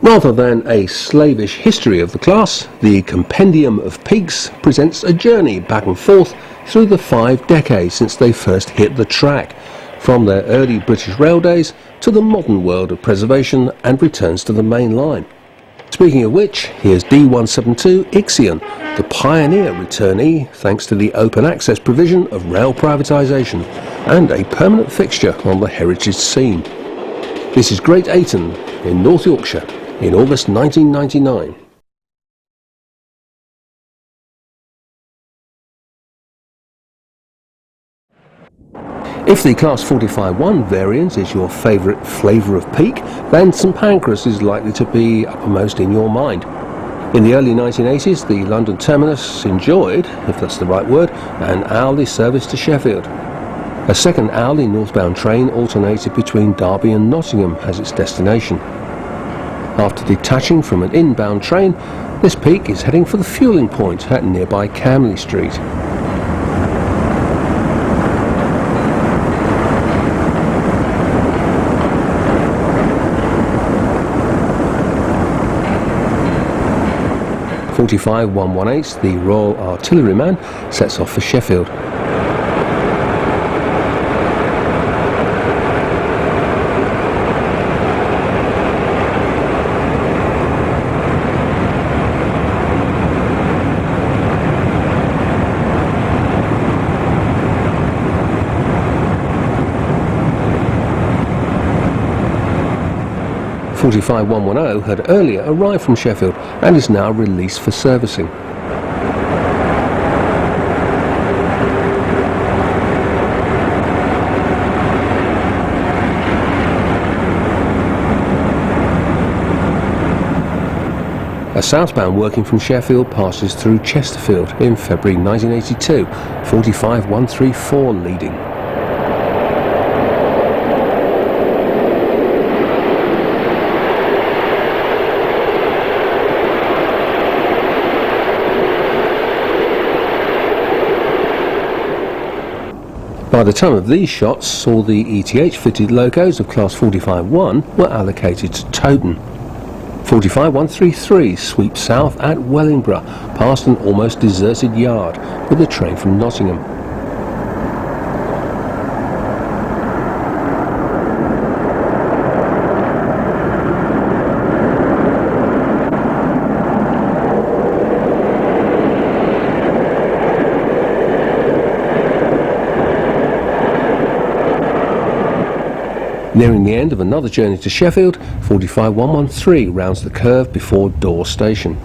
Rather than a slavish history of the class, the Compendium of Peaks presents a journey back and forth through the 5 decades since they first hit the track, from their early British rail days to the modern world of preservation and returns to the main line. Speaking of which, here's D172 Ixion, the pioneer returnee thanks to the open access provision of rail privatisation and a permanent fixture on the heritage scene. This is Great Ayton in North Yorkshire in August 1999. If the Class 45-1 variant is your favourite flavour of peak, then St Pancras is likely to be uppermost in your mind. In the early 1980s, the London terminus enjoyed, if that's the right word, an hourly service to Sheffield. A second hourly northbound train alternated between Derby and Nottingham as its destination. After detaching from an inbound train, this peak is heading for the fuelling point at nearby Camley Street. .45-118, the Royal Artilleryman, sets off for Sheffield. .45-110 had earlier arrived from Sheffield and is now released for servicing. A southbound working from Sheffield passes through Chesterfield in February 1982, .45-134 leading. By the time of these shots, all the ETH-fitted locos of Class 45-1 were allocated to Towton. .45-133 sweeps south at Wellingborough, past an almost deserted yard, with a train from Nottingham. Nearing the end of another journey to Sheffield, .45-113 rounds the curve before Dore Station.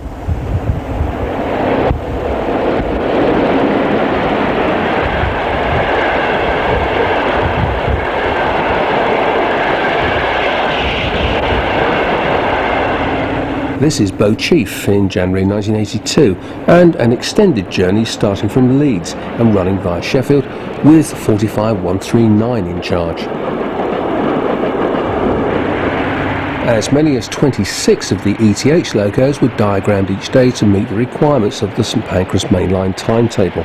This is Bow Chief in January 1982, and an extended journey starting from Leeds and running via Sheffield with .45-139 in charge. As many as 26 of the ETH locos were diagrammed each day to meet the requirements of the St Pancras mainline timetable.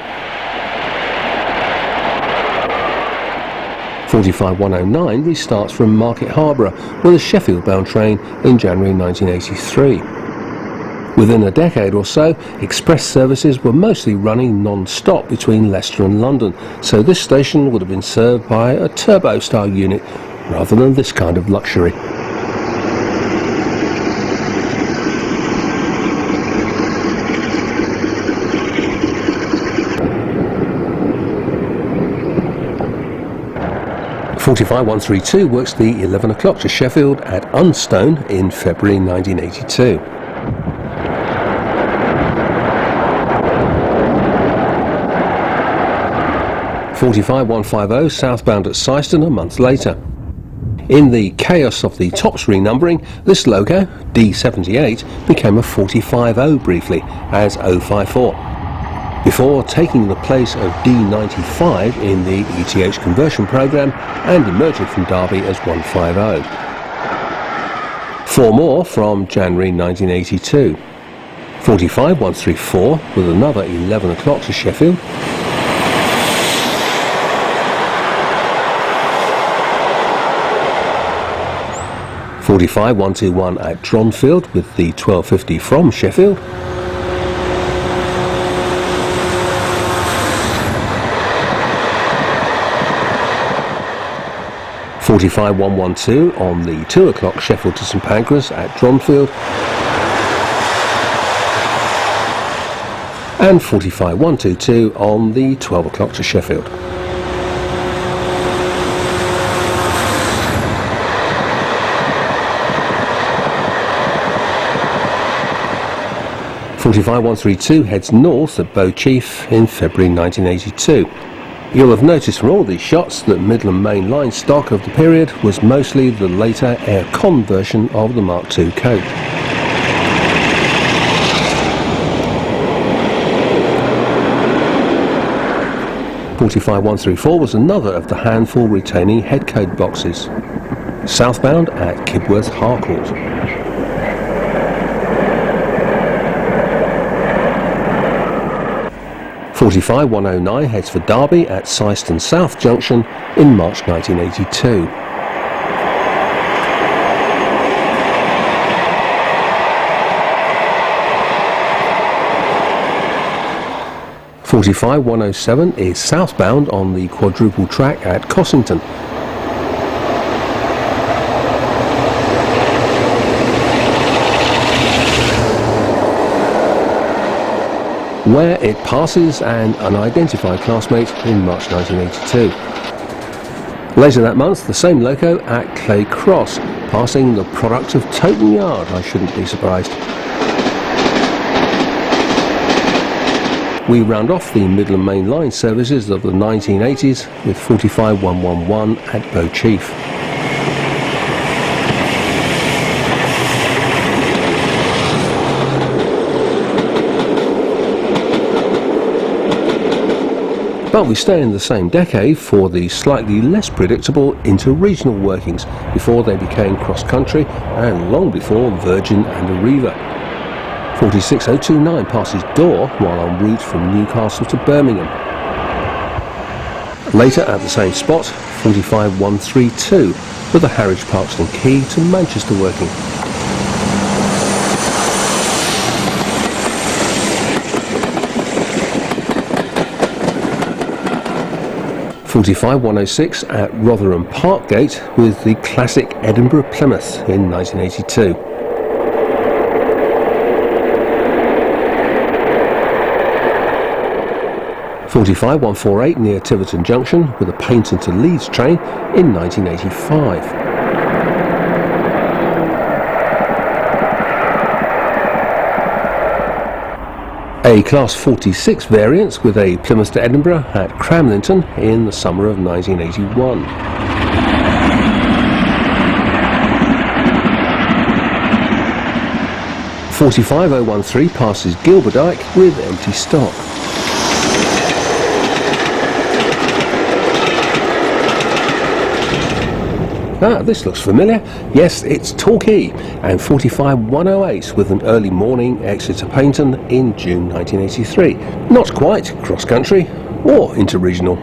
.45-109 restarts from Market Harborough with a Sheffield-bound train in January 1983. Within a decade or so, express services were mostly running non-stop between Leicester and London, so this station would have been served by a turbo-style unit rather than this kind of luxury. .45-132 works the 11 o'clock to Sheffield at Unstone in February 1982. .45-150 southbound at Syston a month later. In the chaos of the tops renumbering, this loco, D78, became a .45-0 briefly as 054. Before taking the place of D95 in the ETH conversion programme and emerging from Derby as 150. 4 more from January 1982. .45-134 with another 11 o'clock to Sheffield. 45121 at Dronfield with the 1250 from Sheffield. .45112 on the 2 o'clock Sheffield to St Pancras at Dronfield, and 45122 on the 12 o'clock to Sheffield. .45132 heads north at Bow Chief in February 1982. You'll have noticed from all these shots that Midland main line stock of the period was mostly the later air-con version of the Mark II coach. .45134 was another of the handful retaining head code boxes. Southbound at Kibworth Harcourt. .45109 heads for Derby at Syston South Junction in March 1982. .45107 is southbound on the quadruple track at Cossington. Where it passes an unidentified classmate in March 1982. Later that month, the same loco at Clay Cross, passing the product of Toton Yard, I shouldn't be surprised. We round off the Midland main line services of the 1980s with 45111 at Bow Chief. But we stay in the same decade for the slightly less predictable inter-regional workings before they became cross-country and long before Virgin and Arriva. 46029 passes Dore while en route from Newcastle to Birmingham. Later at the same spot, 45132 with the Harwich Parkston Quay to Manchester working. .45106 at Rotherham Parkgate with the classic Edinburgh Plymouth in 1982. .45148 near Tiverton Junction with a Paignton to Leeds train in 1985. A Class 46 variant with a Plymouth to Edinburgh at Cramlington in the summer of 1981. .45013 passes Gilberdyke with empty stock. This looks familiar. Yes, it's Torquay, and 45108 with an early morning exit to Paignton in June 1983. Not quite cross-country or inter-regional.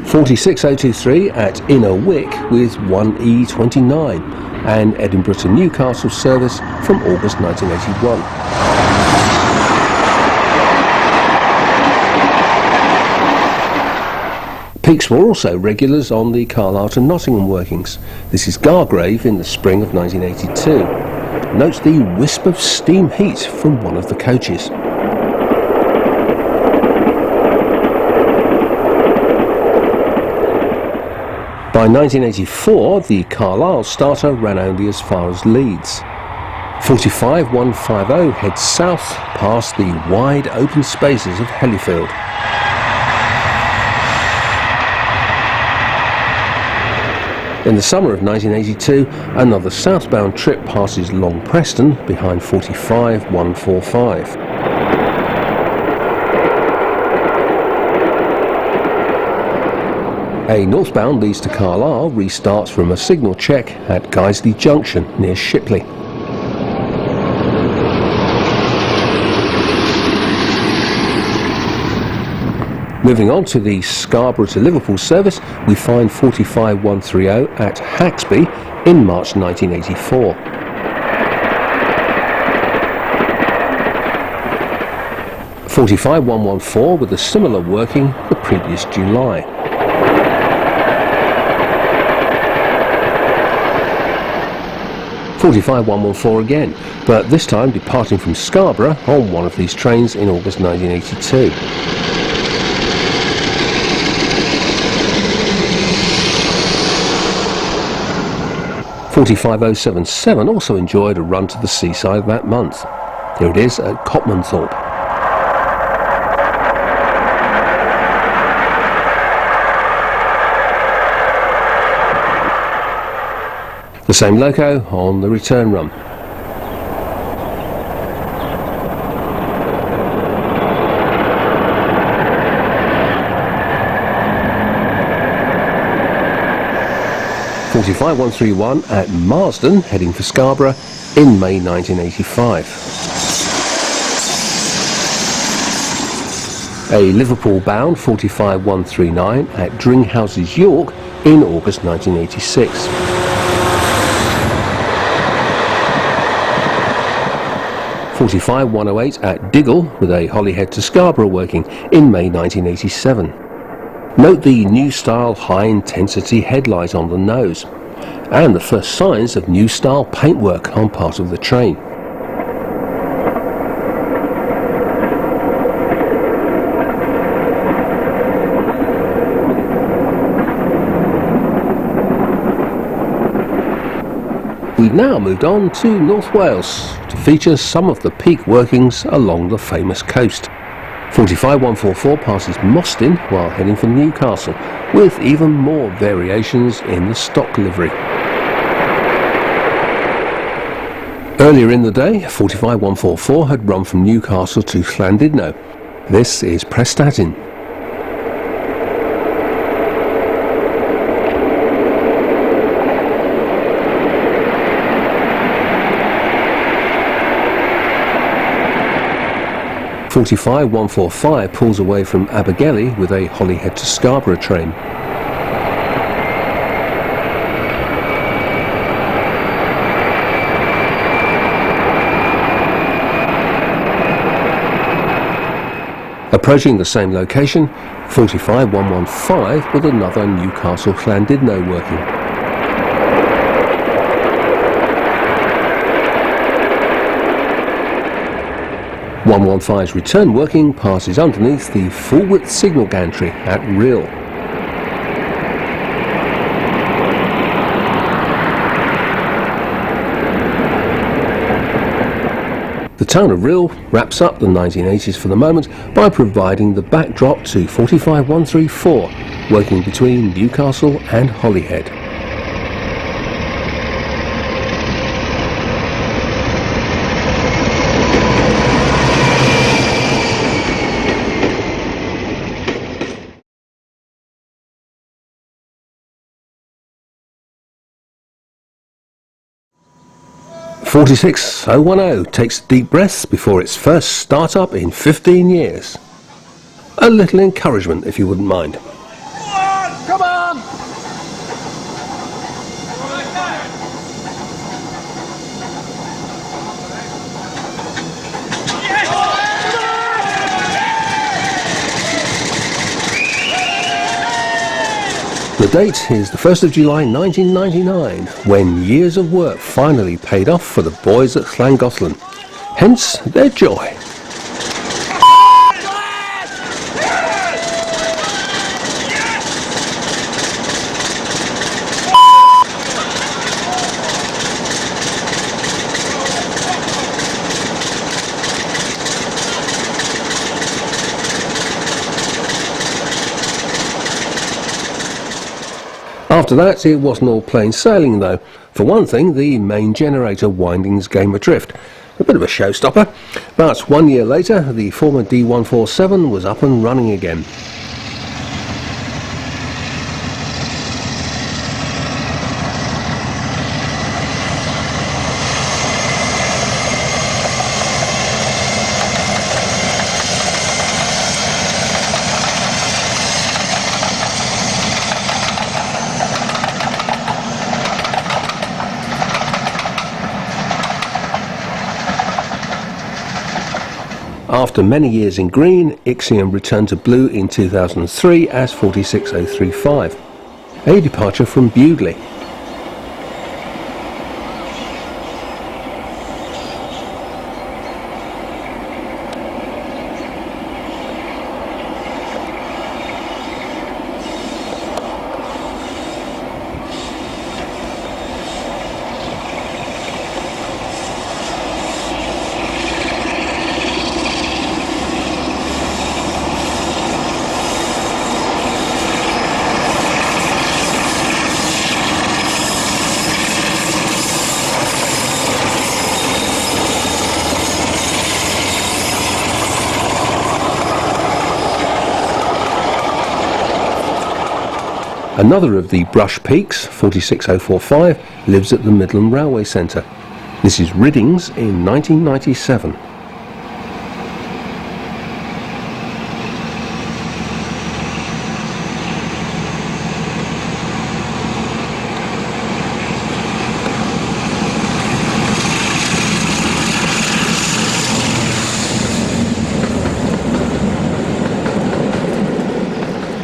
.46023 at Inner Wick with 1E29 and Edinburgh to Newcastle service from August 1981. Peaks were also regulars on the Carlisle to Nottingham workings. This is Gargrave in the spring of 1982. Note the wisp of steam heat from one of the coaches. By 1984, the Carlisle starter ran only as far as Leeds. 45150 heads south past the wide open spaces of Hellifield. In the summer of 1982, another southbound trip passes Long Preston behind 45145. A northbound leads to Carlisle restarts from a signal check at Guiseley Junction near Shipley. Moving on to the Scarborough to Liverpool service, we find 45130 at Haxby in March 1984. (45114) with a similar working the previous July. (45114) again, but this time departing from Scarborough on one of these trains in August 1982. (45077) also enjoyed a run to the seaside that month. Here it is at Copmanthorpe. The same loco on the return run. (45131) at Marsden, heading for Scarborough in May 1985. A Liverpool-bound 45139 at Dringhouses, York in August 1986. (45108) at Diggle with a Holyhead to Scarborough working in May 1987. Note the new style high-intensity headlight on the nose, and the first signs of new style paintwork on part of the train. We've now moved on to North Wales to feature some of the peak workings along the famous coast. 45144 passes Mostyn while heading for Newcastle, with even more variations in the stock livery. Earlier in the day, 45144 had run from Newcastle to Llandudno. This is Prestatyn. (45145) pulls away from Abergele with a Holyhead to Scarborough train. Approaching the same location, 45115 with another Newcastle Llandudno working. (115's return working passes underneath the full-width signal gantry at Rhyl. The town of Rhyl wraps up the 1980s for the moment by providing the backdrop to 45134, working between Newcastle and Holyhead. (46010) takes a deep breath before its first start-up in 15 years. A little encouragement, if you wouldn't mind. Come on! The date is the 1st of July 1999, when years of work finally paid off for the boys at Llangollen. Hence their joy. After that, it wasn't all plain sailing though. For one thing, the main generator windings came adrift. A bit of a showstopper, but 1 year later, the former D147 was up and running again. After many years in green, ECML returned to blue in 2003 as 46035, a departure from Bewdley. Another of the brush peaks, 46045, lives at the Midland Railway Centre. This is Riddings in 1997.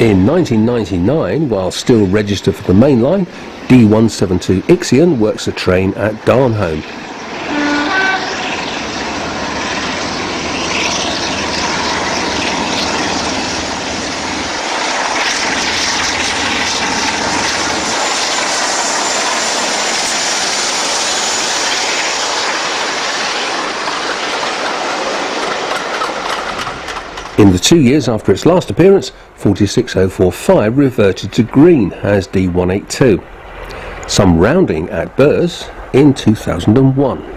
In 1999, while still registered for the main line, D172 Ixion works a train at Darnholm. In the 2 years after its last appearance, 46045 reverted to green as D182. Some rounding at Burrs in 2001.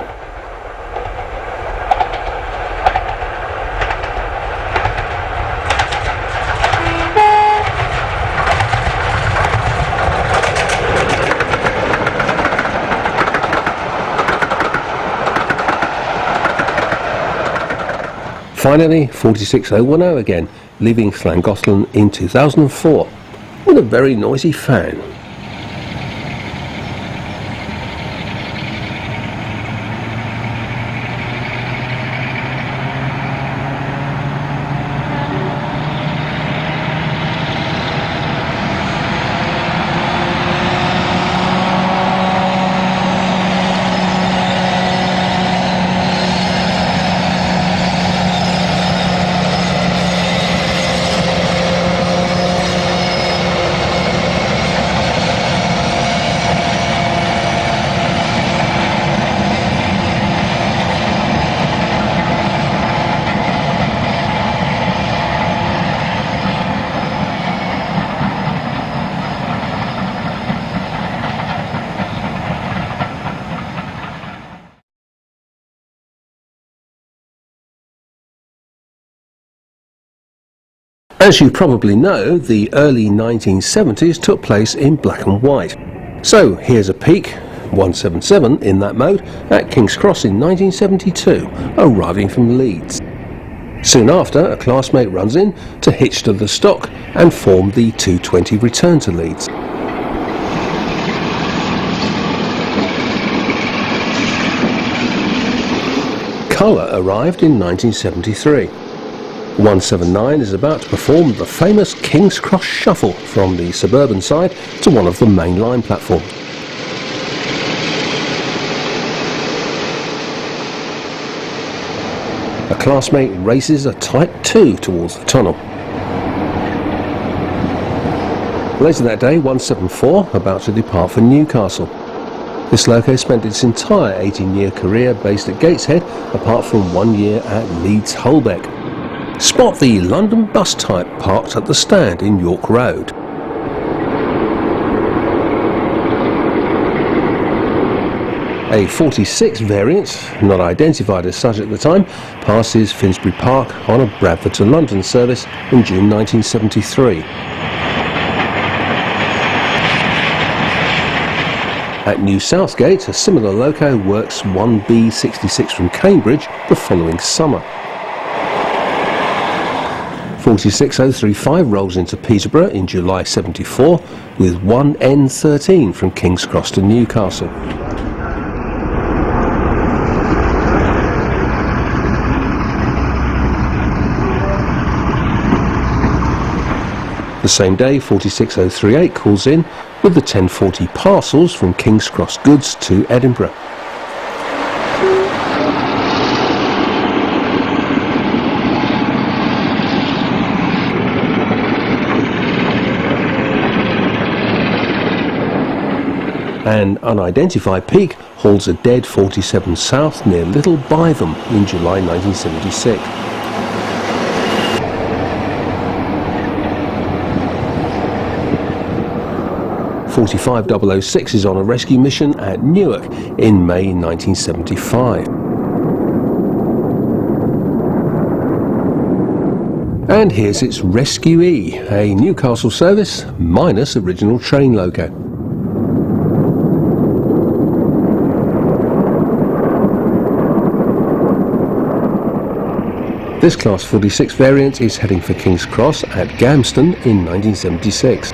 Finally, 46010 again, leaving Llangollen in 2004, with a very noisy fan. As you probably know, the early 1970s took place in black and white. So here's a peak, 177 in that mode, at King's Cross in 1972, arriving from Leeds. Soon after, a classmate runs in to hitch to the stock and form the 220 return to Leeds. Colour arrived in 1973. 179 is about to perform the famous King's Cross Shuffle from the suburban side to one of the main line platforms. A classmate races a Type 2 towards the tunnel. Later that day, 174 about to depart for Newcastle. This loco spent its entire 18-year career based at Gateshead, apart from 1 year at Leeds Holbeck. Spot the London bus type parked at the stand in York Road. A 46 variant, not identified as such at the time, passes Finsbury Park on a Bradford to London service in June 1973. At New Southgate, a similar loco works 1B66 from Cambridge the following summer. 46035 rolls into Peterborough in July 74 with 1N13 from King's Cross to Newcastle. The same day, 46038 calls in with the 1040 parcels from King's Cross Goods to Edinburgh. An unidentified peak hauls a dead 47 south near Little Bytham in July 1976. .45-006 is on a rescue mission at Newark in May 1975. And here's its rescuee, a Newcastle service minus original train loco. This Class 46 variant is heading for King's Cross at Gamston in 1976.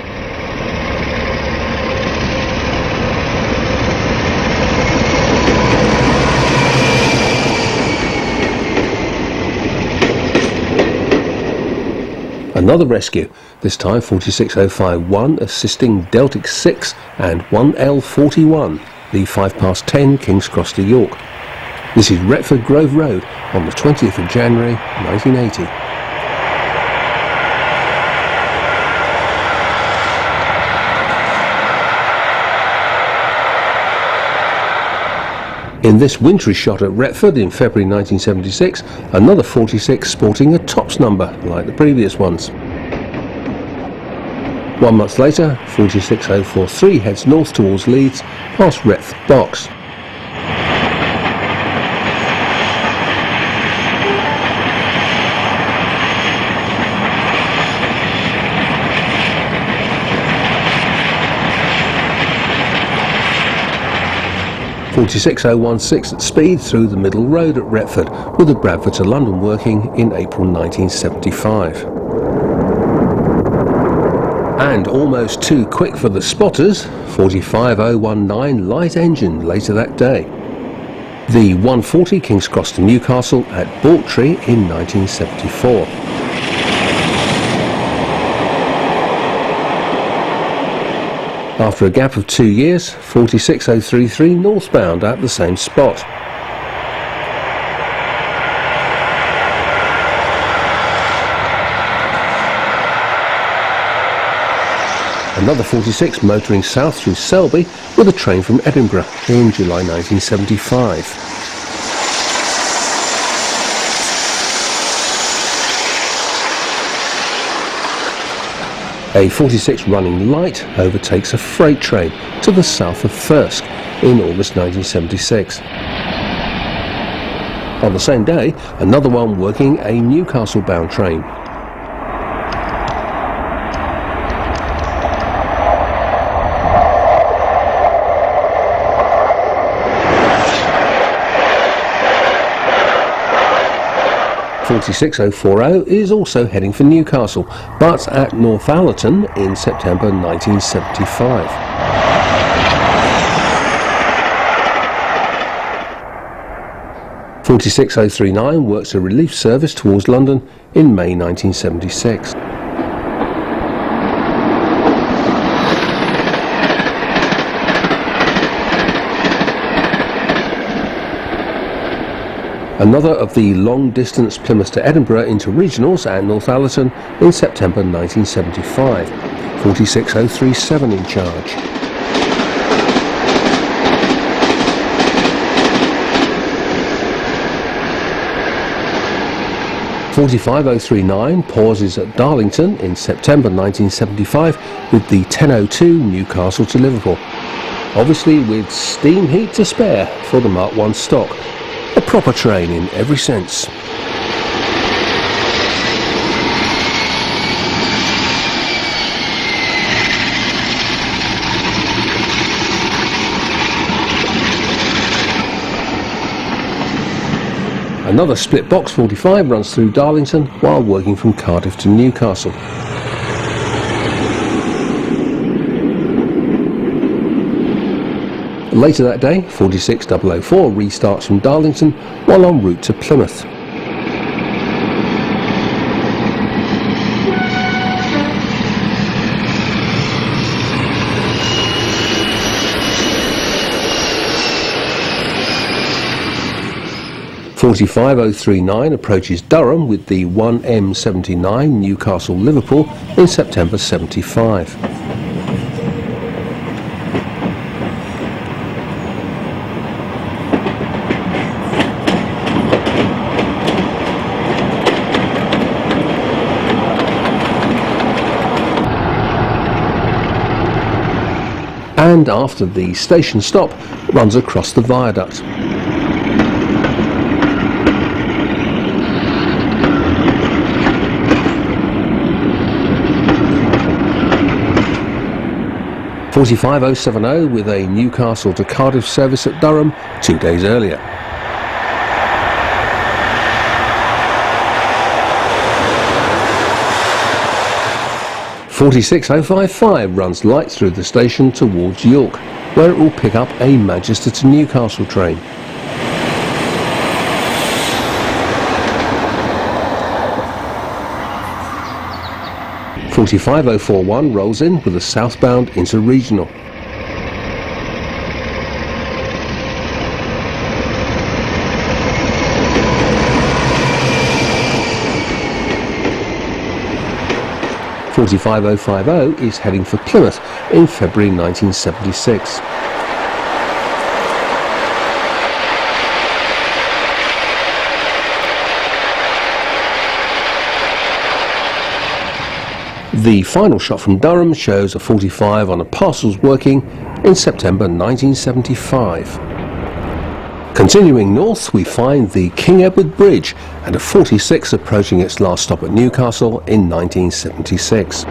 Another rescue, this time 46051 assisting Deltic 6 and 1L41, the 5 past 10 King's Cross to York. This is Retford Grove Road on the 20th of January 1980. In this wintry shot at Retford in February 1976, another 46 sporting a tops number like the previous ones. 1 month later, 46043 heads north towards Leeds past Retford Docks. .46016 at speed through the Middle Road at Retford, with the Bradford to London working in April 1975. And almost too quick for the spotters, 45019 light engine later that day. The 140 King's Cross to Newcastle at Bawtry in 1974. After a gap of 2 years, 46033 northbound at the same spot. Another 46 motoring south through Selby with a train from Edinburgh in July 1975. A 46 running light overtakes a freight train to the south of Thirsk in August 1976. On the same day, another one working a Newcastle-bound train. .46040 is also heading for Newcastle, but at Northallerton in September 1975. .46039 works a relief service towards London in May 1976. Another of the long-distance Plymouth to Edinburgh interregionals at Northallerton in September 1975. .46037 in charge. .45039 pauses at Darlington in September 1975 with the 1002 Newcastle to Liverpool. Obviously with steam heat to spare for the Mark I stock. A proper train in every sense. Another split box 45 runs through Darlington while working from Cardiff to Newcastle. Later that day, 46004 restarts from Darlington while en route to Plymouth. 45039 approaches Durham with the 1M79 Newcastle-Liverpool in September 75. And after the station stop, runs across the viaduct. (45070) with a Newcastle to Cardiff service at Durham 2 days earlier. (46055) runs light through the station towards York, where it will pick up a Manchester to Newcastle train. (45041) rolls in with a southbound interregional. (45050) is heading for Plymouth in February 1976. The final shot from Durham shows a 45 on a parcels working in September 1975. Continuing north, we find the King Edward Bridge and a 46 approaching its last stop at Newcastle in 1976.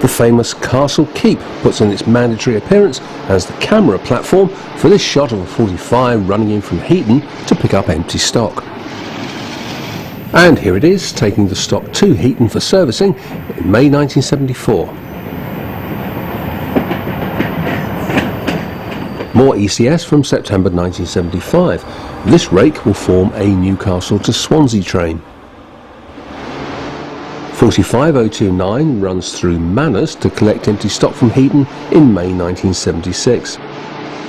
The famous Castle Keep puts in its mandatory appearance as the camera platform for this shot of a 45 running in from Heaton to pick up empty stock. And here it is, taking the stock to Heaton for servicing in May 1974. More ECS from September 1975. This rake will form a Newcastle to Swansea train. 45029 runs through Manners to collect empty stock from Heaton in May 1976.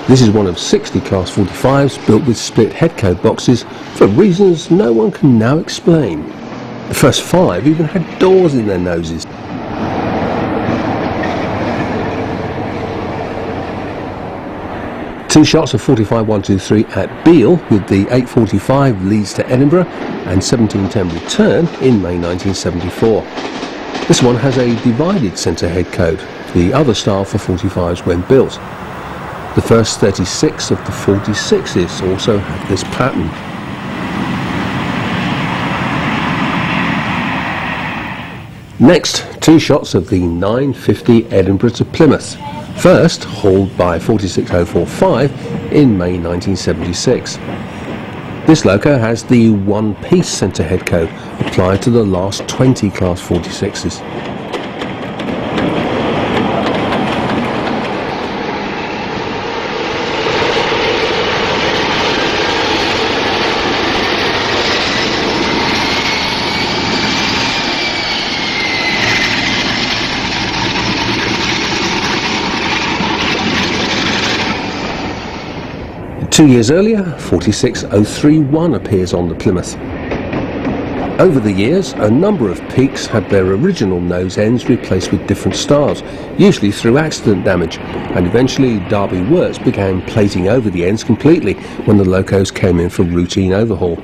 This is one of 60 Class 45s built with split headcode boxes for reasons no one can now explain. The first 5 even had doors in their noses. Two shots of 45123 at Beale with the 845 leads to Edinburgh and 1710 return in May 1974. This one has a divided centre headcode, the other style for 45s when built. The first 36 of the 46s also have this pattern. Next, two shots of the 950 Edinburgh to Plymouth. First, hauled by 46045 in May 1976. This loco has the one-piece centre headcode applied to the last 20 Class 46s. Two years earlier, 46031 appears on the Plymouth. Over the years, a number of peaks had their original nose ends replaced with different styles, usually through accident damage, and eventually Derby Works began plating over the ends completely when the locos came in for routine overhaul.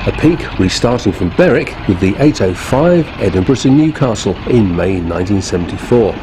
A peak restarting from Berwick with the 805 Edinburgh to Newcastle in May 1974.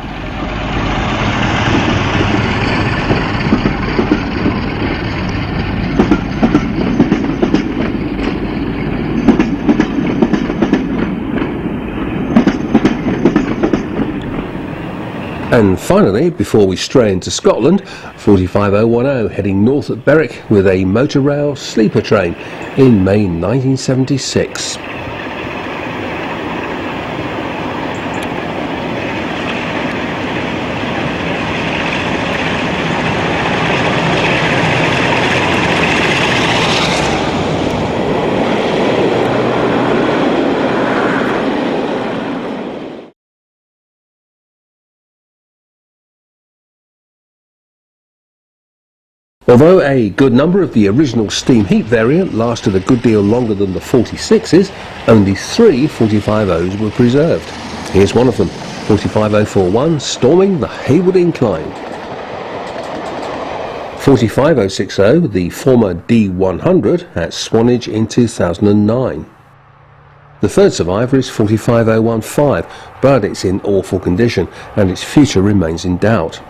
And finally, before we stray into Scotland, 45010 heading north at Berwick with a motor rail sleeper train in May 1976. Although a good number of the original steam heat variant lasted a good deal longer than the 46s, only 3 45-0s were preserved. Here's one of them, 45041, storming the Hayward Incline. 45060, the former D100, at Swanage in 2009. The third survivor is 45015, but it's in awful condition and its future remains in doubt.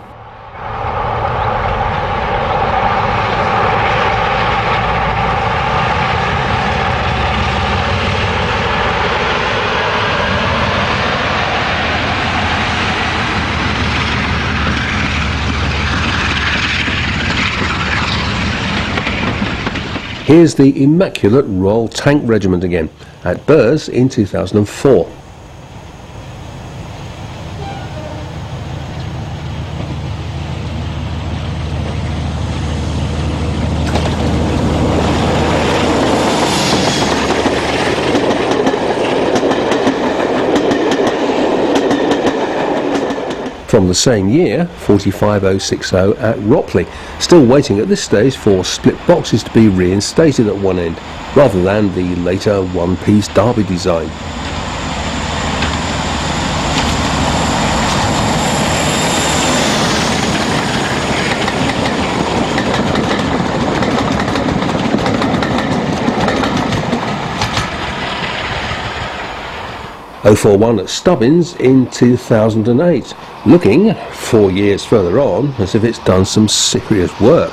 Here's the immaculate Royal Tank Regiment again, at Burrs in 2004. From the same year, 45060 at Ropley, still waiting at this stage for split boxes to be reinstated at one end, rather than the later one-piece Derby design. .041 at Stubbins in 2008, looking, 4 years further on, as if it's done some serious work.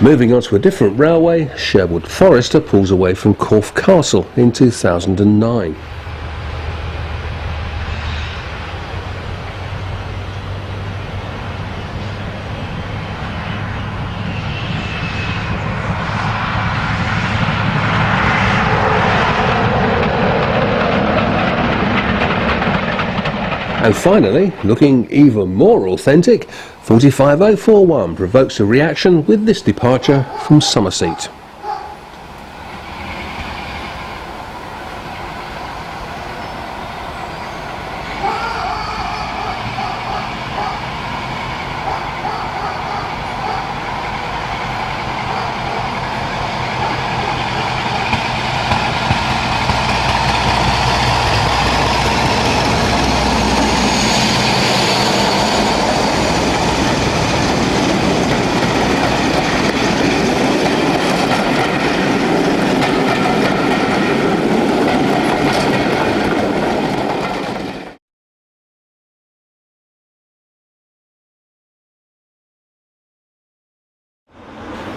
Moving on to a different railway, Sherwood Forester pulls away from Corfe Castle in 2009. And finally, looking even more authentic, 45041 provokes a reaction with this departure from Somerset.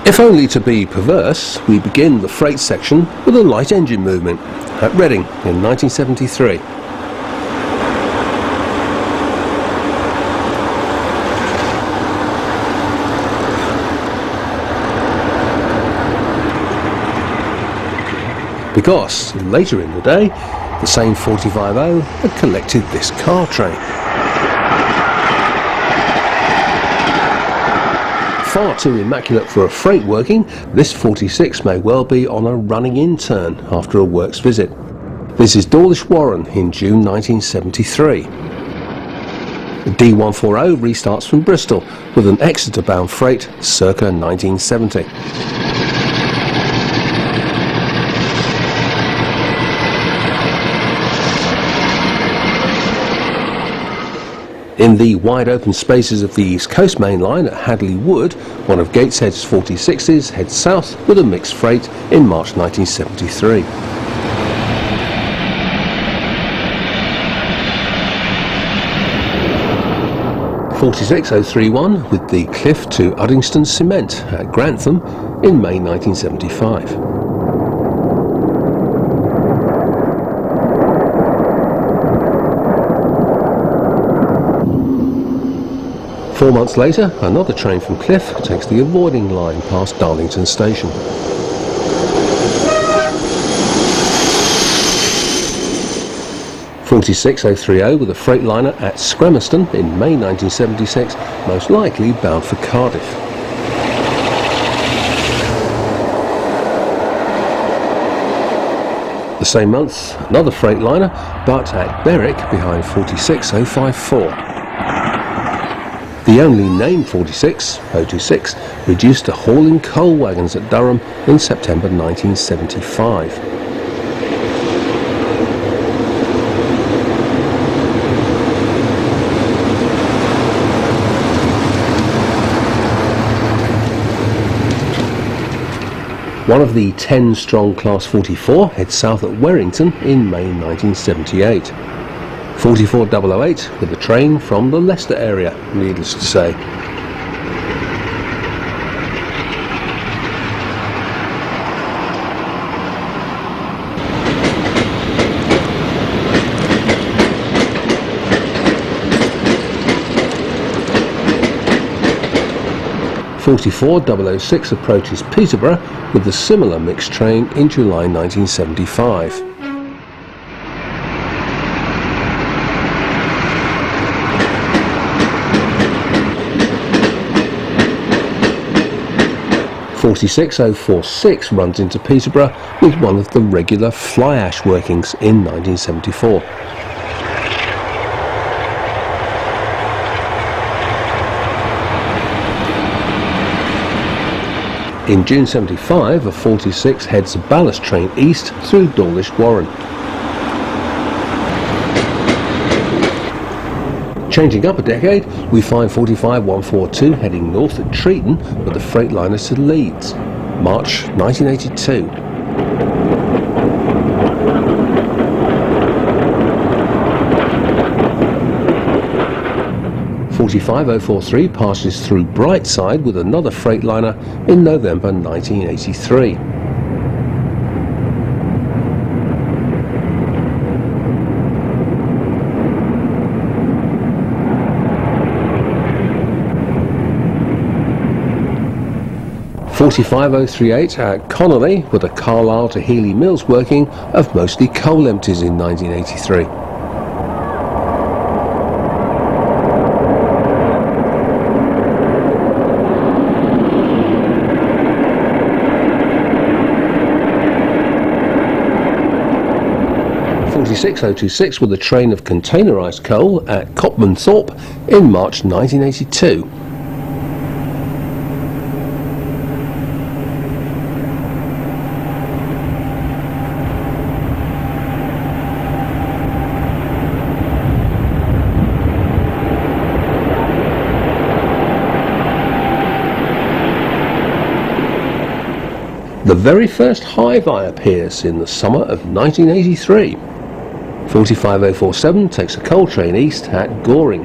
If only to be perverse, we begin the freight section with a light engine movement at Reading in 1973. Because later in the day, the same 450 had collected this car train. Far too immaculate for a freight working, this 46 may well be on a running-in turn after a works visit. This is Dawlish Warren in June 1973. The D140 restarts from Bristol with an Exeter-bound freight circa 1970. In the wide open spaces of the East Coast Main Line at Hadley Wood, one of Gateshead's 46s heads south with a mixed freight in March 1973. .46031 with the Cliff to Uddingston Cement at Grantham in May 1975. 4 months later, another train from Cliff takes the avoiding line past Darlington Station. .46030 with a Freightliner at Scremiston in May 1976, most likely bound for Cardiff. same month, another Freightliner, but at Berwick behind 46054. The only named 46026 reduced to hauling coal wagons at Durham in September 1975. One of the 10-strong Class 44 heads south at Werrington in May 1978. 44008 with a train from the Leicester area, needless to say. .44-006 approaches Peterborough with a similar mixed train in July 1975. .46046 runs into Peterborough with one of the regular fly ash workings in 1974. In June 75, a 46 heads a ballast train east through Dawlish Warren. Changing up a decade, we find 45142 heading north at Treaton with the Freightliner to Leeds, March 1982. .45043 passes through Brightside with another Freightliner in November 1983. .45038 at Connolly with a Carlisle to Healy Mills working of mostly coal empties in 1983. .46026 with a train of containerised coal at Copmanthorpe in March 1982. The very first Hi-Vi appears in the summer of 1983. 45047 takes a coal train east at Goring.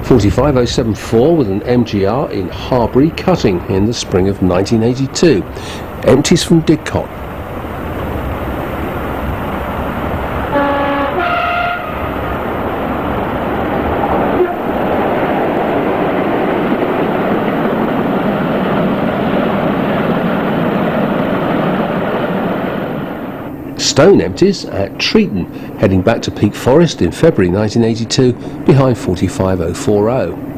.45074 with an MGR in Harbury Cutting in the spring of 1982. Empties from Didcot. Stone empties at Treaton, heading back to Peak Forest in February 1982 behind 45040.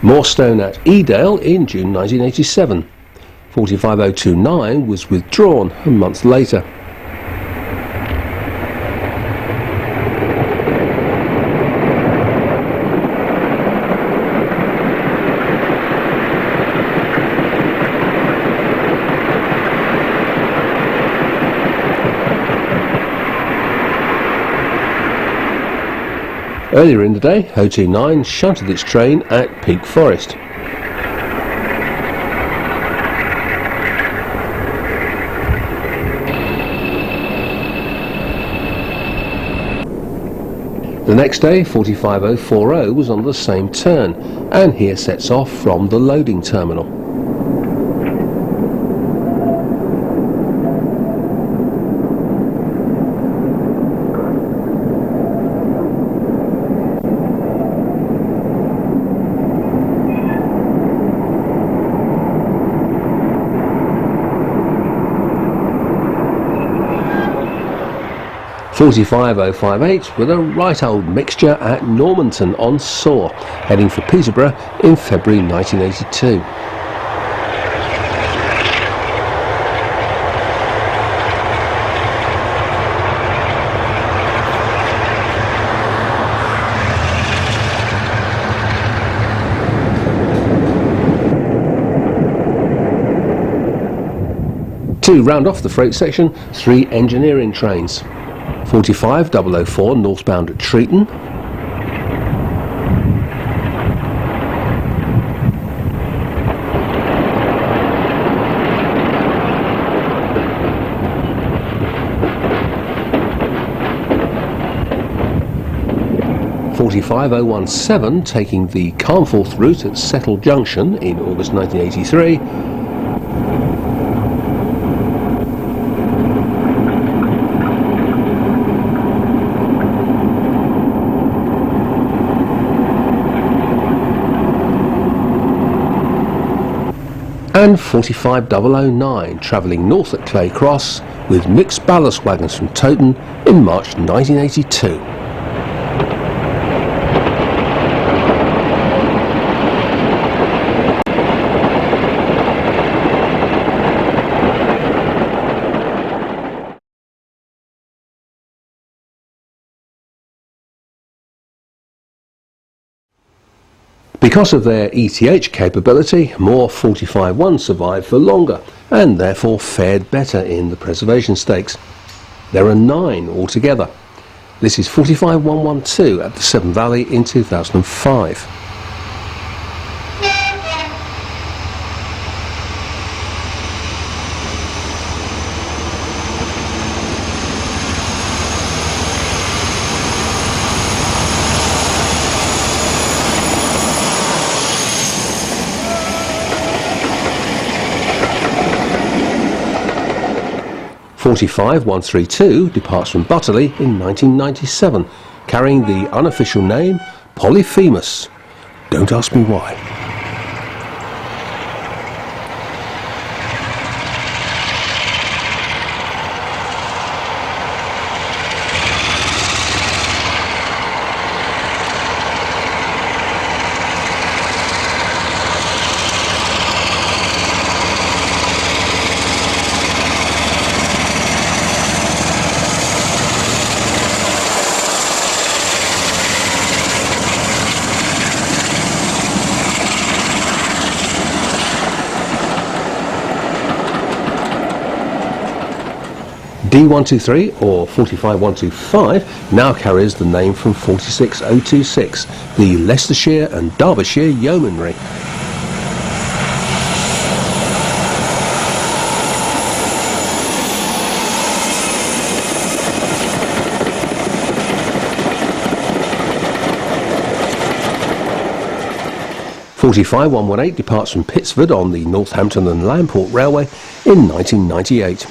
More stone at Edale in June 1987. 45029 was withdrawn a month later. Earlier in the day, 029 shunted its train at Peak Forest. The next day, 45040 was on the same turn, and here sets off from the loading terminal. .45058 with a right old mixture at Normanton on Soar, heading for Peterborough in February 1982. To round off the freight section, 3 engineering trains. 45004 northbound at Treaton, .45017 taking the Carnforth route at Settle Junction in August 1983, and 45009 travelling north at Clay Cross with mixed ballast wagons from Toton in March 1982. Because of their ETH capability, more 45-1 survived for longer and therefore fared better in the preservation stakes. There are 9 altogether. This is 45112 at the Severn Valley in 2005. .45132 departs from Butterley in 1997, carrying the unofficial name Polyphemus. Don't ask me why. D123 or 45125 now carries the name from 46026, the Leicestershire and Derbyshire Yeomanry. .45118 departs from Pittsford on the Northampton and Landport Railway in 1998.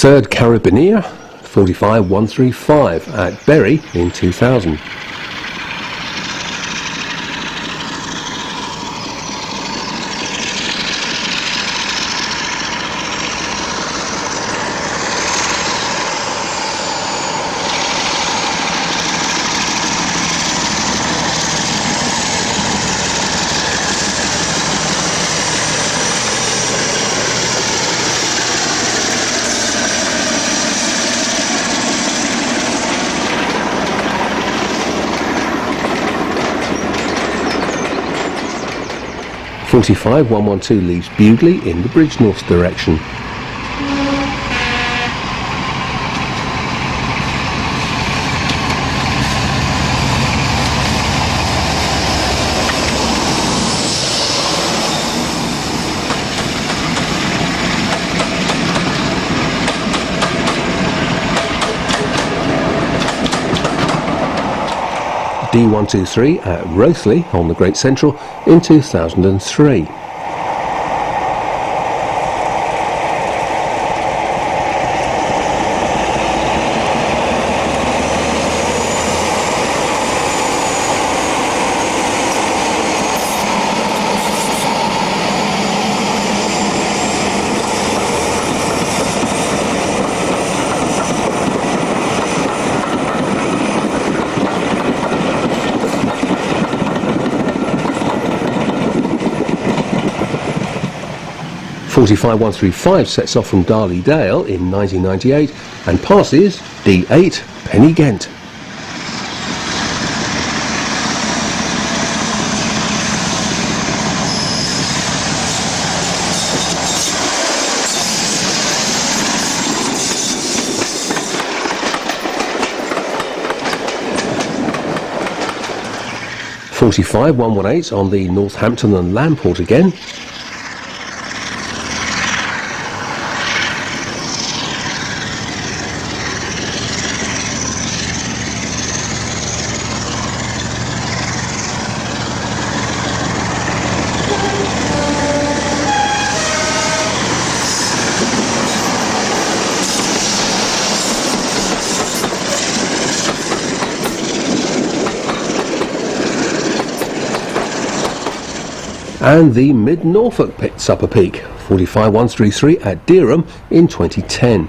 Third Carabinier, 45135 at Bury in 2000. .45112 leaves Bewdley in the Bridgnorth direction. D123 at Rothley on the Great Central in 2003. .45135 sets off from Darley Dale in 1998 and passes D8 Penny Ghent. .45118 on the Northampton and Lamport again. And the Mid-Norfolk picks up a peak, 45133 at Dereham in 2010.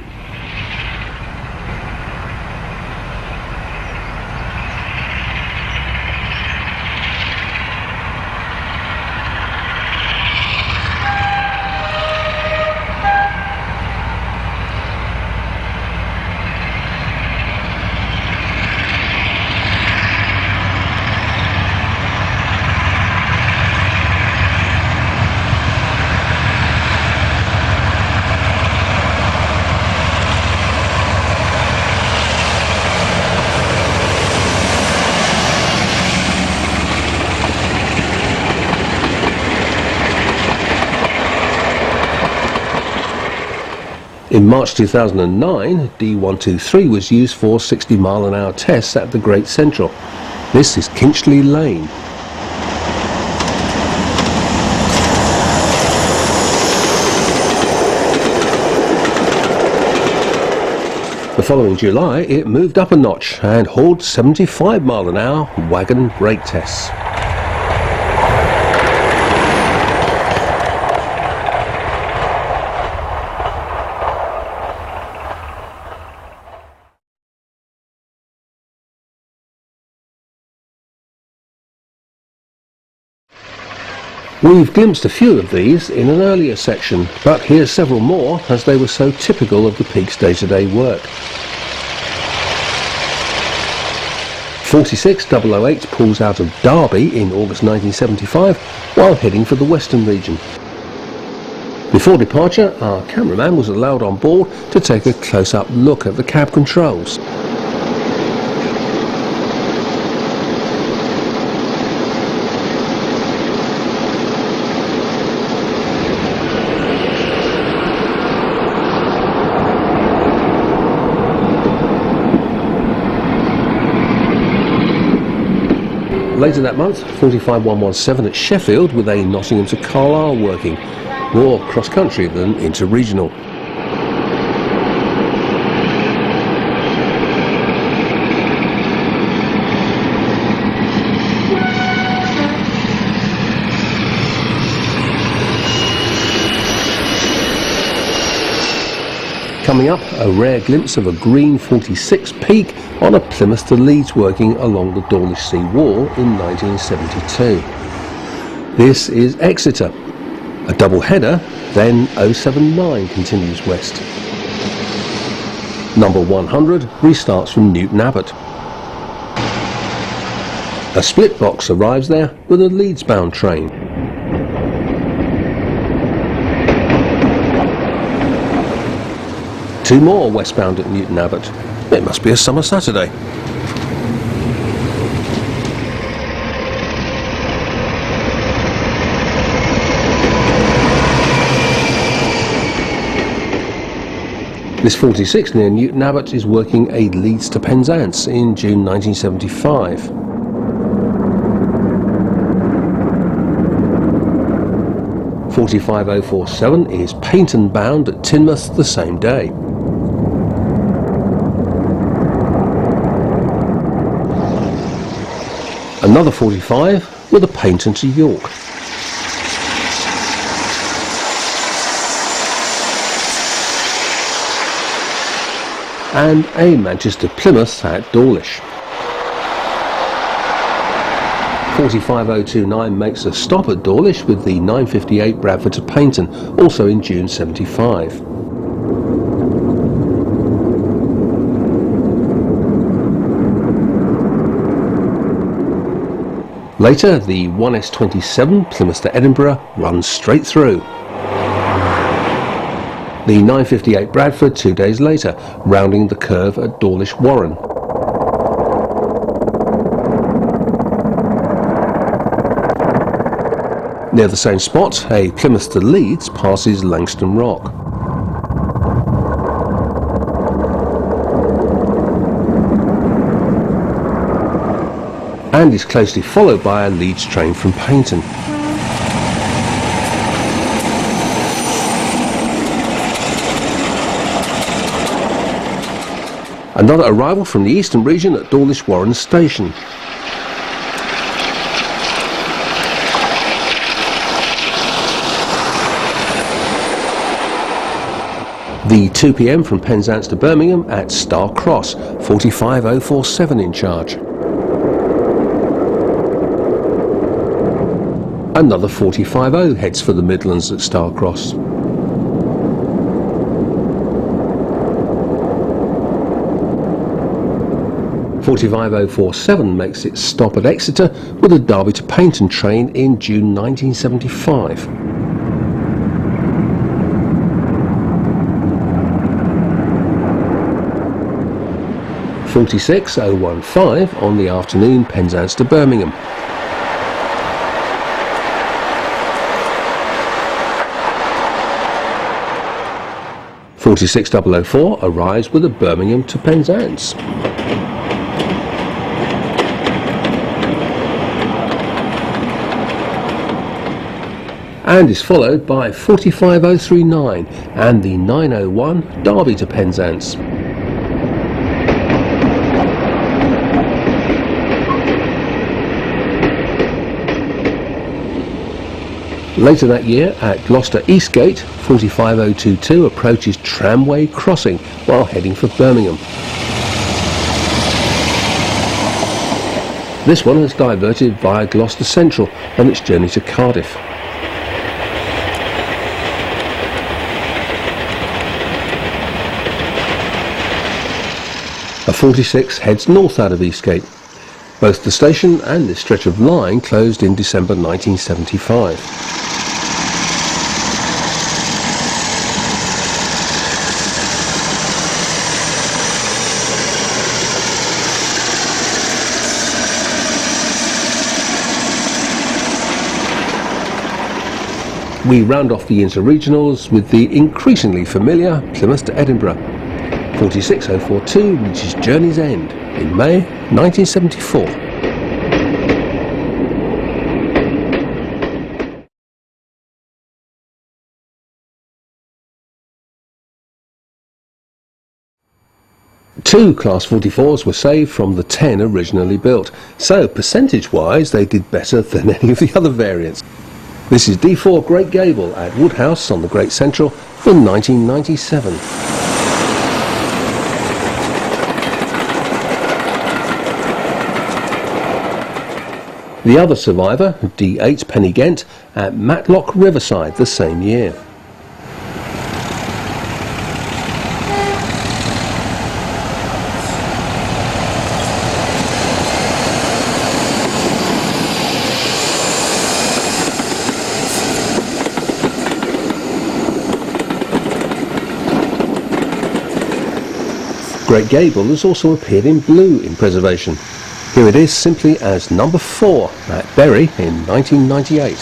In March 2009, D123 was used for 60-mile-an-hour tests at the Great Central. This is Kinchley Lane. The following July, it moved up a notch and hauled 75-mile-an-hour wagon brake tests. We've glimpsed a few of these in an earlier section, but here's several more as they were so typical of the Peak's day-to-day work. 46008 pulls out of Derby in August 1975 while heading for the Western region. Before departure, our cameraman was allowed on board to take a close-up look at the cab controls. Later that month, 45117 at Sheffield with a Nottingham to Carlisle working, more cross-country than inter-regional. Coming up, a rare glimpse of a green 46 Peak on a Plymouth to Leeds working along the Dawlish Sea Wall in 1972. This is Exeter. A double header, then 079 continues west. Number 100 restarts from Newton Abbot. A split box arrives there with a Leeds-bound train. Two more westbound at Newton Abbot. It must be a summer Saturday. This 46 near Newton Abbot is working a Leeds to Penzance in June 1975. 45047 is Painton bound at Teignmouth the same day. Another 45 with a Painton to York. And a Manchester Plymouth at Dawlish. 45029 makes a stop at Dawlish with the 958 Bradford to Painton, also in June 75. Later, the 1S27 Plymouth to Edinburgh runs straight through. The 958 Bradford 2 days later, rounding the curve at Dawlish Warren. Near the same spot, a Plymouth to Leeds passes Langston Rock. And is closely followed by a Leeds train from Painton. Another arrival from the eastern region at Dawlish Warren Station. The 2 p.m. from Penzance to Birmingham at Star Cross, 45047 in charge. Another 450 heads for the Midlands at Star Cross. .45047 makes its stop at Exeter with a Derby to Painton train in June 1975. .46015 on the afternoon Penzance to Birmingham. .46004 arrives with a Birmingham to Penzance. And is followed by 45039 and the 901 Derby to Penzance. Later that year at Gloucester Eastgate, 45022 approaches Tramway Crossing while heading for Birmingham. This one has diverted via Gloucester Central on its journey to Cardiff. A 46 heads north out of Eastgate. Both the station and this stretch of line closed in December 1975. We round off the inter-regionals with the increasingly familiar Plymouth to Edinburgh. 46042 reaches Journey's End in May 1974. Two Class 44s were saved from the 10 originally built, so percentage-wise they did better than any of the other variants. This is D4 Great Gable at Woodhouse on the Great Central in 1997. The other survivor, D8 Penny Ghent, at Matlock Riverside the same year. Great Gable has also appeared in blue in preservation. Here it is simply as number 4 at Bury in 1998.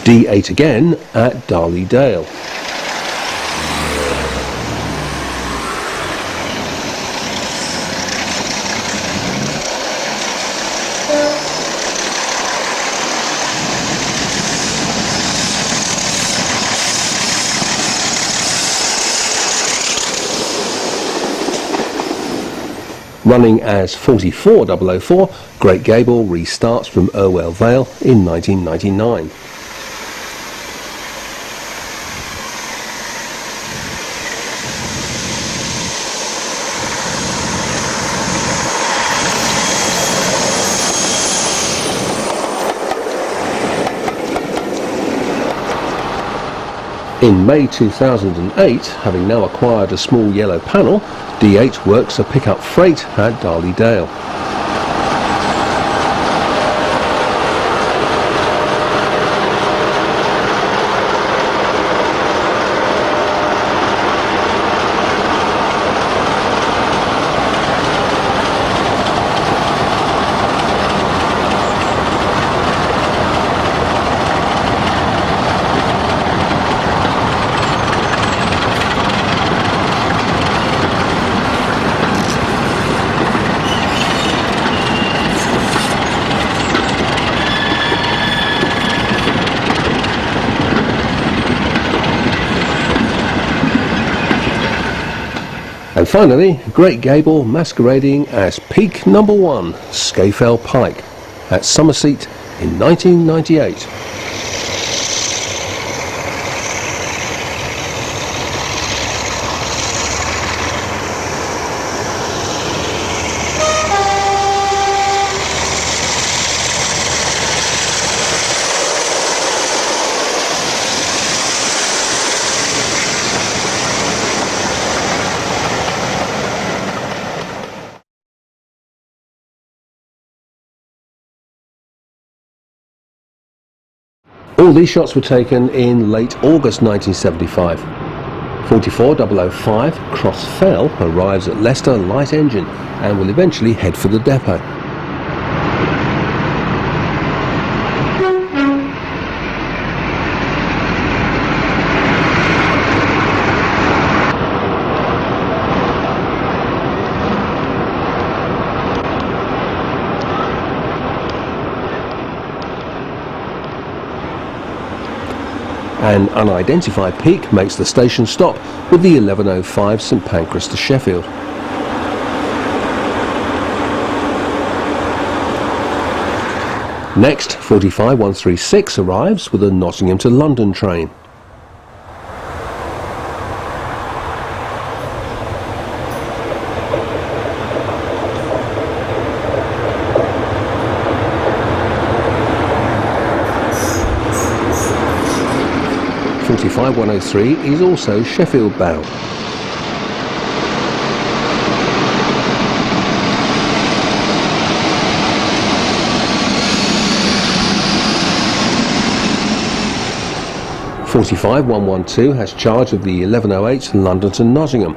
D8 again at Darley Dale. Running as 44004, Great Gable restarts from Irwell Vale in 1999. In May 2008, having now acquired a small yellow panel, D8 works to pick up freight at Darley Dale. And finally, Great Gable masquerading as peak number 1, Scafell Pike, at Summerseat in 1998. All these shots were taken in late August 1975. 44005 Cross Fell arrives at Leicester Light Engine and will eventually head for the depot. An unidentified peak makes the station stop with the 1105 St Pancras to Sheffield. Next, 45136 arrives with a Nottingham to London train. Forty-five 103 is also Sheffield bound. Forty-five 112 has charge of the 1108 London to Nottingham.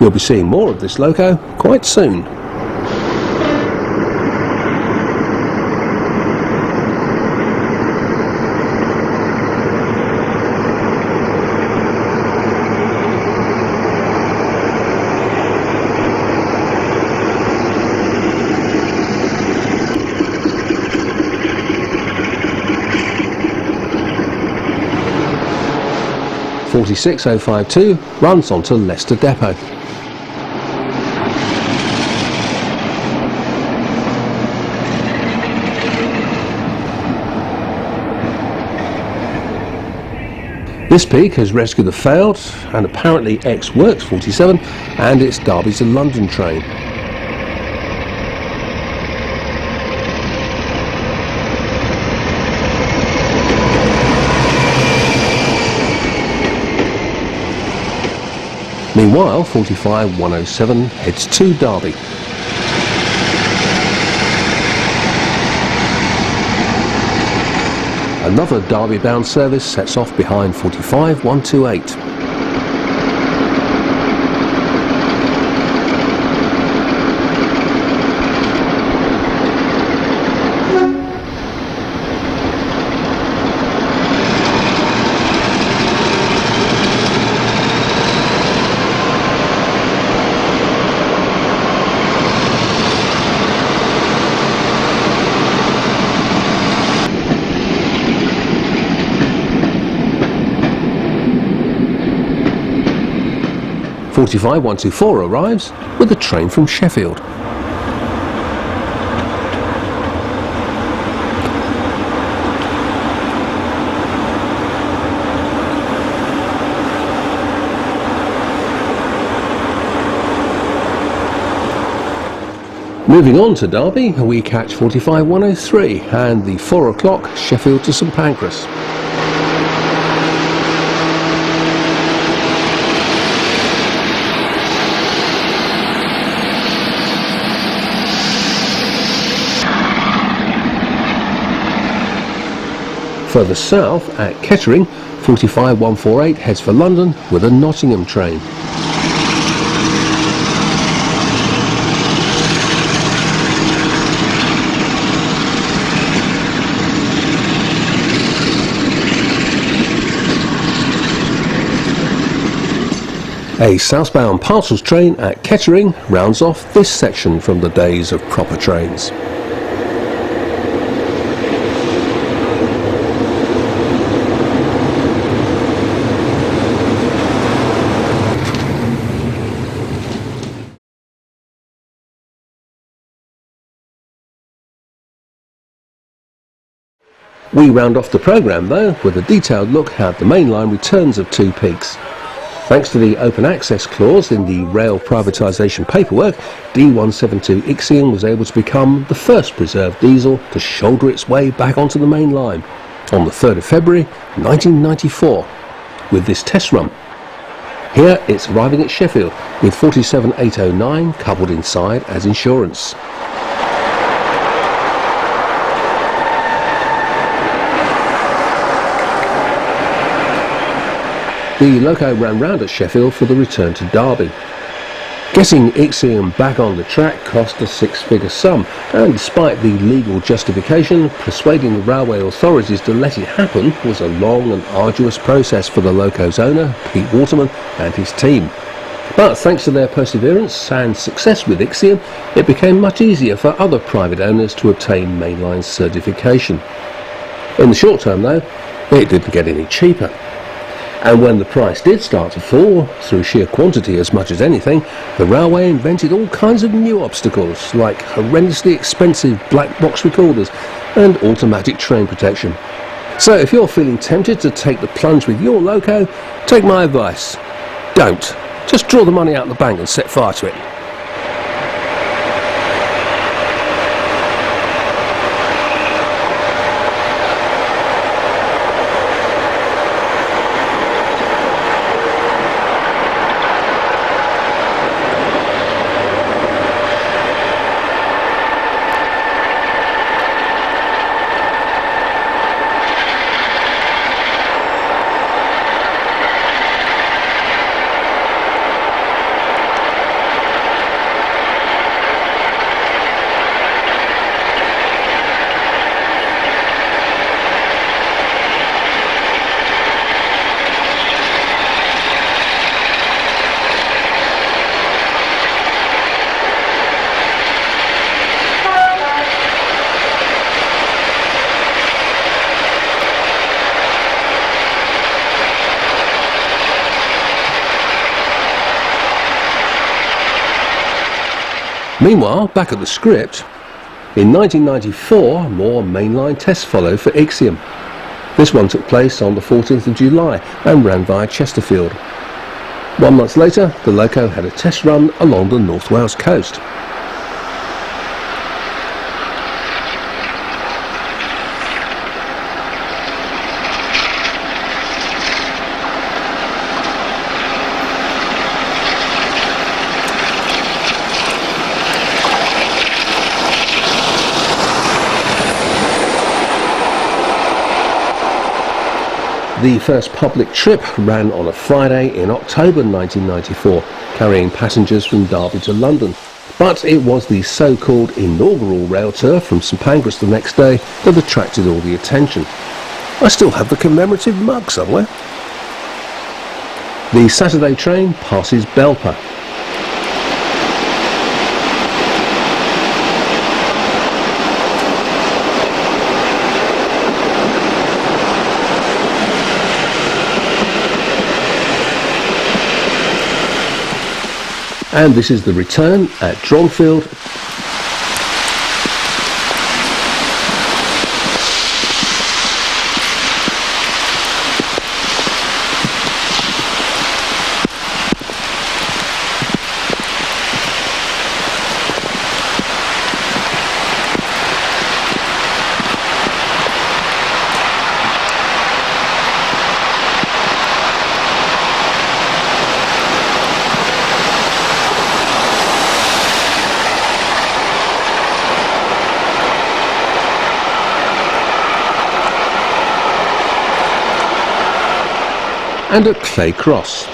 You'll be seeing more of this loco quite soon. .46052 runs on to Leicester Depot. This peak has rescued the failed and apparently ex-Works 47 and its Derby to London train. Meanwhile, 45 107 heads to Derby. Another Derby-bound service sets off behind 45 128. 45124 arrives with a train from Sheffield. Moving on to Derby, we catch 45103 and the 4 o'clock Sheffield to St Pancras. Further south at Kettering, 45148 heads for London with a Nottingham train. A southbound parcels train at Kettering rounds off this section from the days of proper trains. We round off the programme though with a detailed look at the mainline returns of Two Peaks. Thanks to the open access clause in the rail privatisation paperwork, D172 Ixion was able to become the first preserved diesel to shoulder its way back onto the main line on the 3rd of February 1994 with this test run. Here it's arriving at Sheffield with 47809 coupled inside as insurance. The Loco ran round at Sheffield for the return to Derby. Getting Ixion back on the track cost a six-figure sum, and despite the legal justification, persuading the railway authorities to let it happen was a long and arduous process for the Loco's owner, Pete Waterman, and his team. But thanks to their perseverance and success with Ixion, it became much easier for other private owners to obtain mainline certification. In the short term though, it didn't get any cheaper. And when the price did start to fall, through sheer quantity as much as anything, the railway invented all kinds of new obstacles, like horrendously expensive black box recorders and automatic train protection. So if you're feeling tempted to take the plunge with your Loco, take my advice. Don't. Just draw the money out of the bank and set fire to it. Meanwhile, back at the script, in 1994 more mainline tests followed for Ixion. This one took place on the 14th of July and ran via Chesterfield. 1 month later, the Loco had a test run along the North Wales coast. The first public trip ran on a Friday in October 1994, carrying passengers from Derby to London. But it was the so-called inaugural rail tour from St Pancras the next day that attracted all the attention. I still have the commemorative mug somewhere. The Saturday train passes Belper. And this is the return at Dronfield. And at Clay Cross.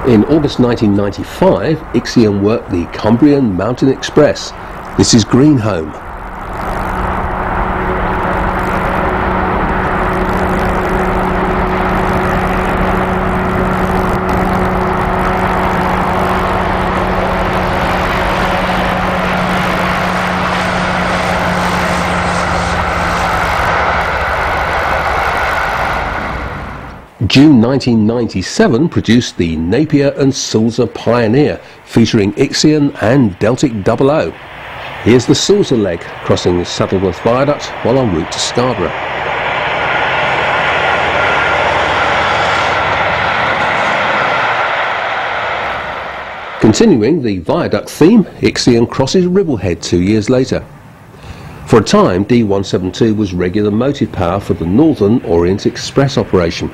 In August 1995, ECML worked the Cumbrian Mountain Express. This is Greenholme. June 1997 produced the Napier and Sulzer Pioneer, featuring Ixion and Deltic 00. Here's the Sulzer leg crossing Saddleworth Viaduct while en route to Scarborough. Continuing the viaduct theme, Ixion crosses Ribblehead 2 years later. For a time, D172 was regular motive power for the Northern Orient Express operation.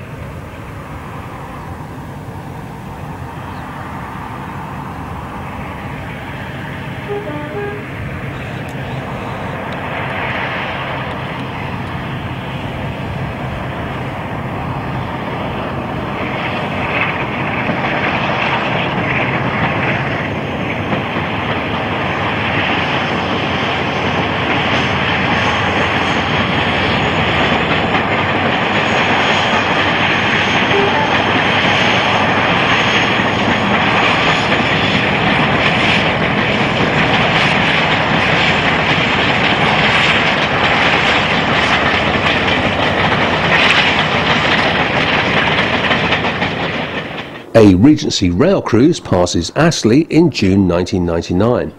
A Regency rail cruise passes Astley in June 1999.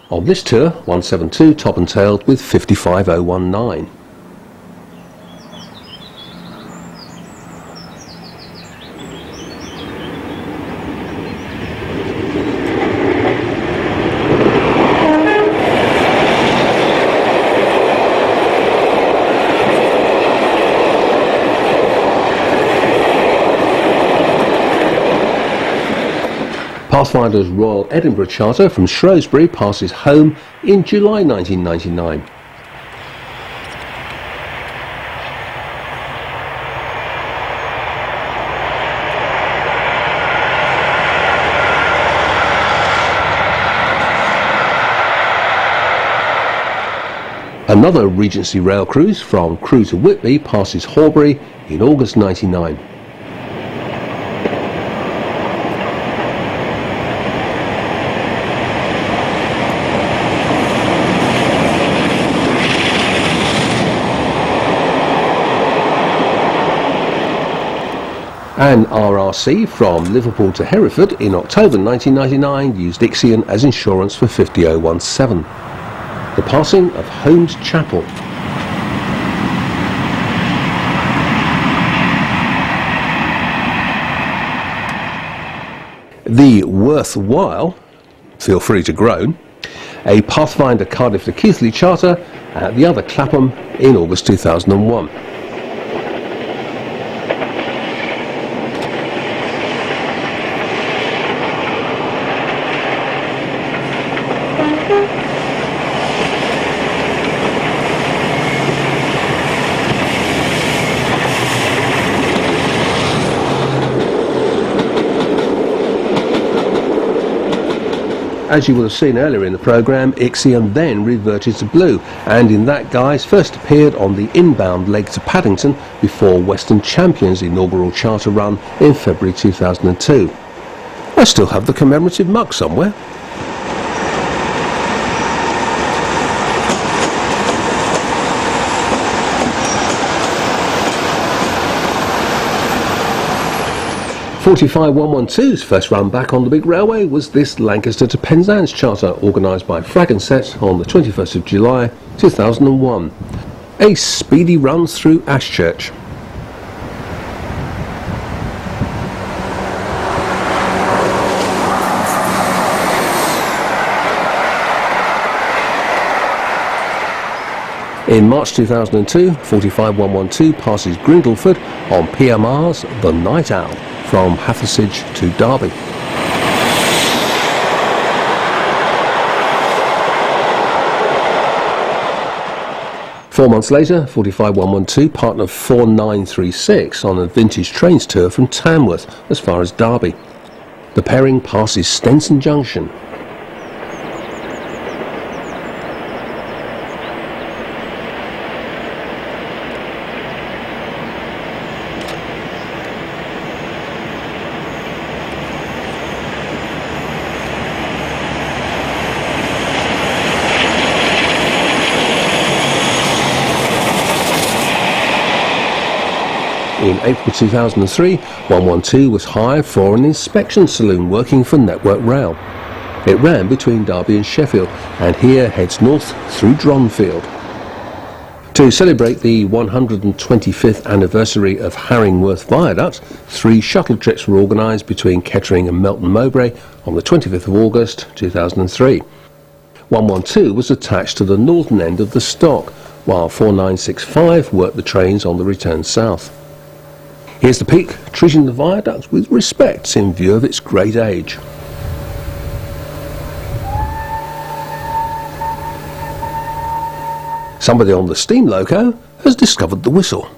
On this tour, 172 top and tailed with 55019. Pathfinder's Royal Edinburgh Charter from Shrewsbury passes home in July 1999. Another Regency rail cruise from Crewe to Whitby passes Horbury in August 1999. An RRC from Liverpool to Hereford in October 1999 used Ixion as insurance for 50017. The passing of Holmes Chapel. The worthwhile, feel free to groan, a Pathfinder Cardiff to Keighley charter at the other Clapham in August 2001. As you will have seen earlier in the programme, Ixion then reverted to blue, and in that guise first appeared on the inbound leg to Paddington before Western Champion's inaugural charter run in February 2002. I still have the commemorative mug somewhere. 45112's first run back on the big railway was this Lancaster to Penzance charter, organised by Frag and Set on the 21st of July 2001. A speedy run through Ashchurch. In March 2002, 45112 passes Grindleford on PMR's The Night Owl from Hathersage to Derby. Four months later, 45112 partnered 4936 on a vintage trains tour from Tamworth as far as Derby. The pairing passes Stenson Junction. In April 2003, 112 was hired for an inspection saloon working for Network Rail. It ran between Derby and Sheffield, and here heads north through Dronfield. To celebrate the 125th anniversary of Haringworth Viaduct, 3 shuttle trips were organised between Kettering and Melton Mowbray on the 25th of August 2003. 112 was attached to the northern end of the stock, while 4965 worked the trains on the return south. Here's the Peak, treating the viaduct with respect in view of its great age. Somebody on the steam loco has discovered the whistle.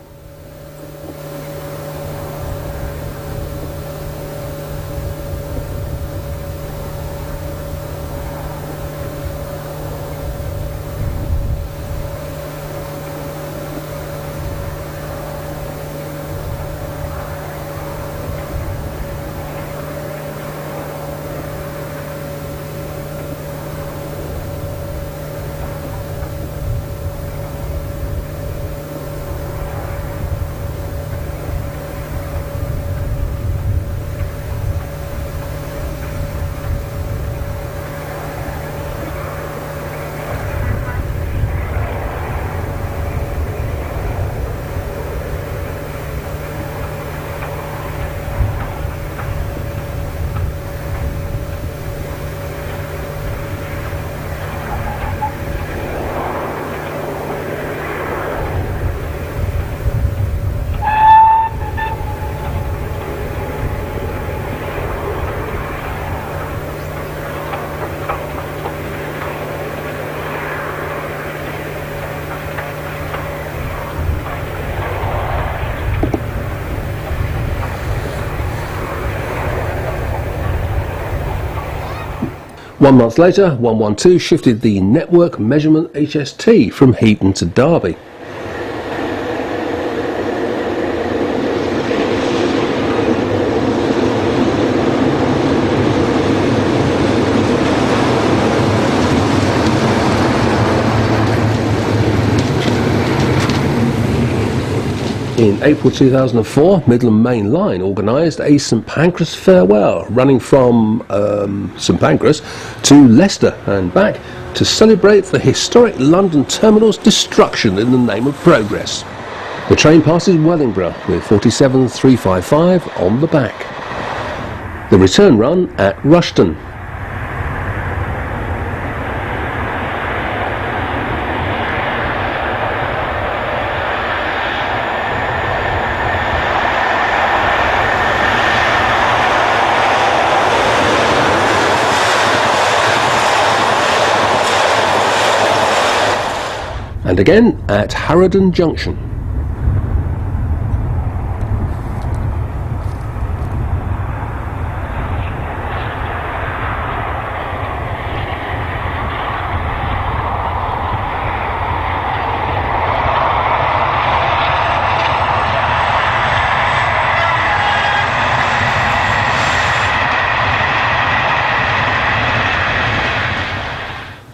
One month later, 112 shifted the network measurement HST from Heaton to Derby. In April 2004, Midland Main Line organised a St Pancras farewell, running from St Pancras to Leicester and back to celebrate the historic London terminal's destruction in the name of progress. The train passes Wellingborough with 47355 on the back. The return run at Rushton. And again at Harrowden Junction.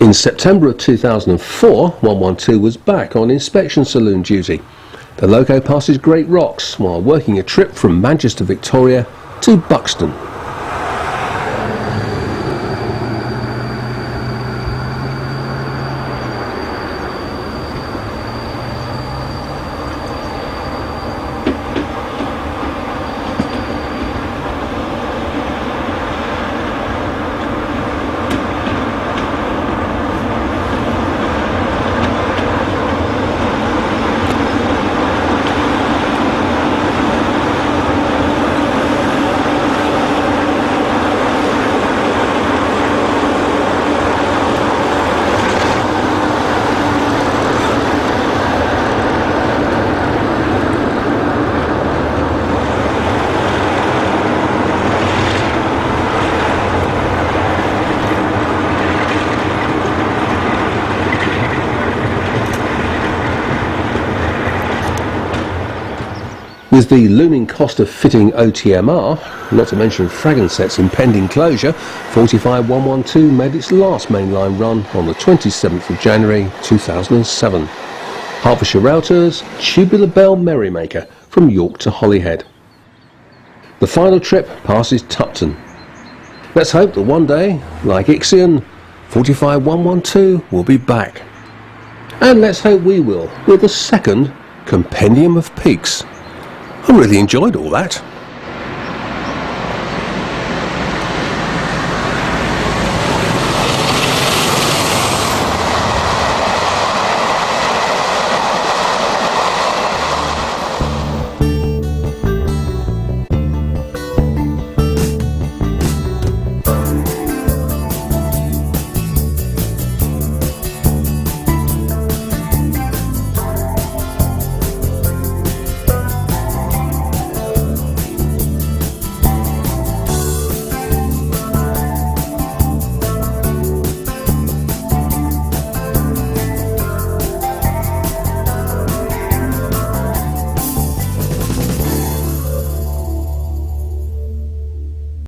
In September of 2004, 112 was back on inspection saloon duty. The loco passes Great Rocks while working a trip from Manchester, Victoria to Buxton. With the looming cost of fitting OTMR, not to mention Fragonset's impending closure, 45112 made its last mainline run on the 27th of January 2007. Hertfordshire Routers, Tubular Bell Merrymaker from York to Holyhead. The final trip passes Tupton. Let's hope that one day, like Ixion, 45112 will be back. And let's hope we will, with the second Compendium of Peaks. I really enjoyed all that.